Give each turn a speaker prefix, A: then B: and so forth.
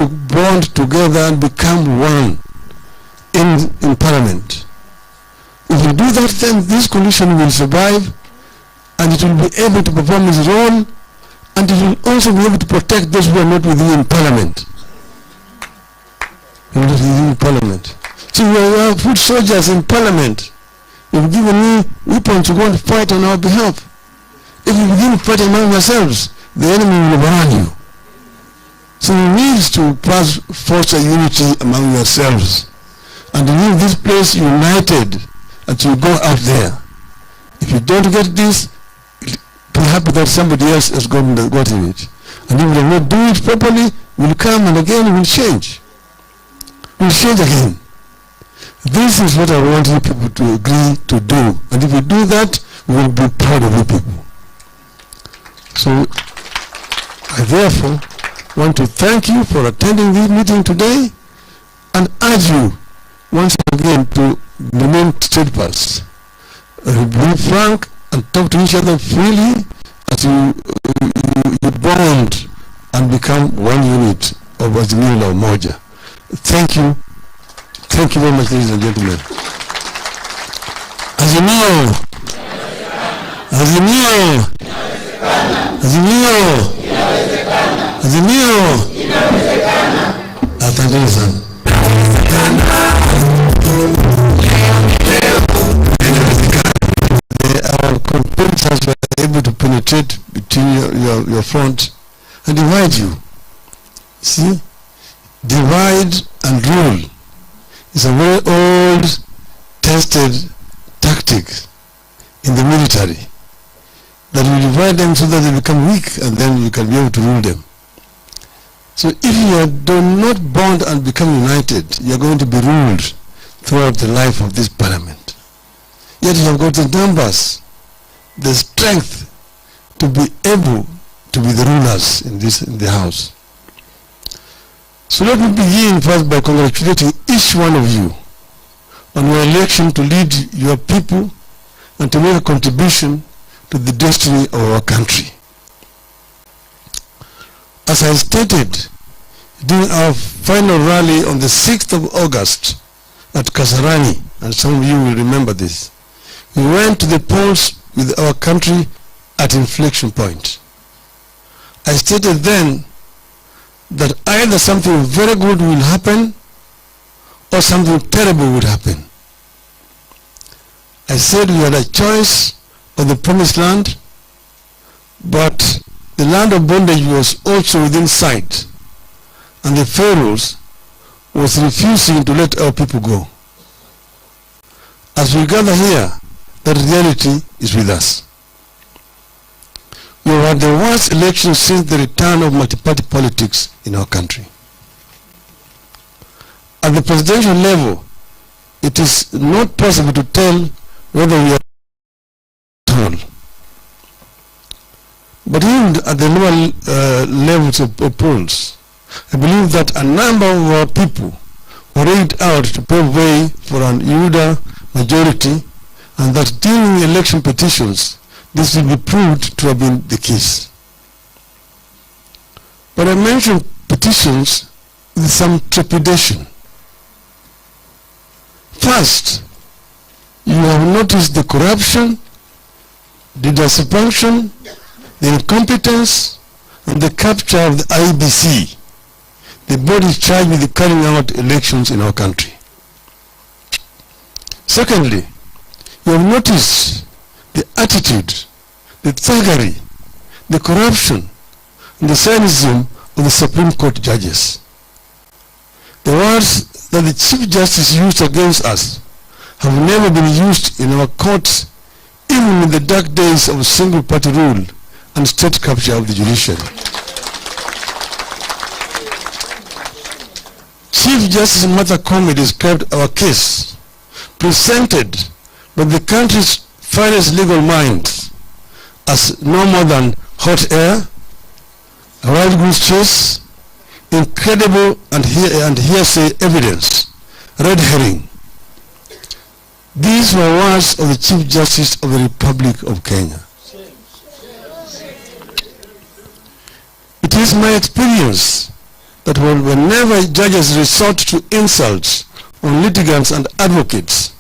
A: bond together and become one in Parliament. If we do that, then this coalition will survive, and it will be able to perform its role, and it will also be able to protect those who are not within Parliament. Within Parliament. So we are foot soldiers in Parliament. If we give any weapons to go and fight on our behalf, if we begin to fight among ourselves, the enemy will overrun you. So we need to foster unity among yourselves and leave this place united until you go out there. If you don't get this, be happy that somebody else has gotten it. And if we do not do it properly, we'll come and again we'll change. We'll change again. This is what I want you people to agree to do. And if you do that, we will be proud of you people. So, I therefore want to thank you for attending this meeting today and urge you once again to remain steadfast. Be frank and talk to each other freely as you bond and become one unit of Azimio la Umoja. Thank you. Thank you very much, ladies and gentlemen. Azimio! Azimio! Azimio! Azimio! Asanteni sana. Our competitors were able to penetrate between your front and divide you. See? Divide and rule is a very old, tested tactic in the military. That you divide them so that they become weak, and then you can be able to rule them. So if you do not bond and become united, you are going to be ruled throughout the life of this parliament. Yet you have got the numbers, the strength to be able to be the rulers in the house. So let me begin first by congratulating each one of you on your election to lead your people and to make a contribution to the destiny of our country. As I stated during our final rally on the 6th of August at Kasarani, and some of you will remember this, we went to the polls with our country at inflection point. I stated then that either something very good will happen or something terrible would happen. I said we had a choice of the promised land, but the land of bondage was also within sight, and the pharaohs was refusing to let our people go. As we gather here, that reality is with us. We have had the worst election since the return of multi-party politics in our country. At the presidential level, it is not possible to tell whether we are all. But even at the lower levels of polls, I believe that a number of our people were read out to pave way for an UDA majority, and that during election petitions, this will be proved to have been the case. But I mention petitions with some trepidation. First, you have noticed the corruption, the dysfunction, the incompetence, and the capture of the IBC, the body charged with carrying out elections in our country. Secondly, you have noticed the attitude, the thuggery, the corruption, and the cynicism of the Supreme Court judges. The words that the Chief Justice used against us have never been used in our courts, even in the dark days of single-party rule and state capture of the judiciary. Chief Justice Martha Koome described our case, presented by the country's finest legal minds, as no more than hot air, a wild goose chase, incredible and hearsay evidence, red herring. These were words of the Chief Justice of the Republic of Kenya. It is my experience that whenever judges resort to insults on litigants and advocates,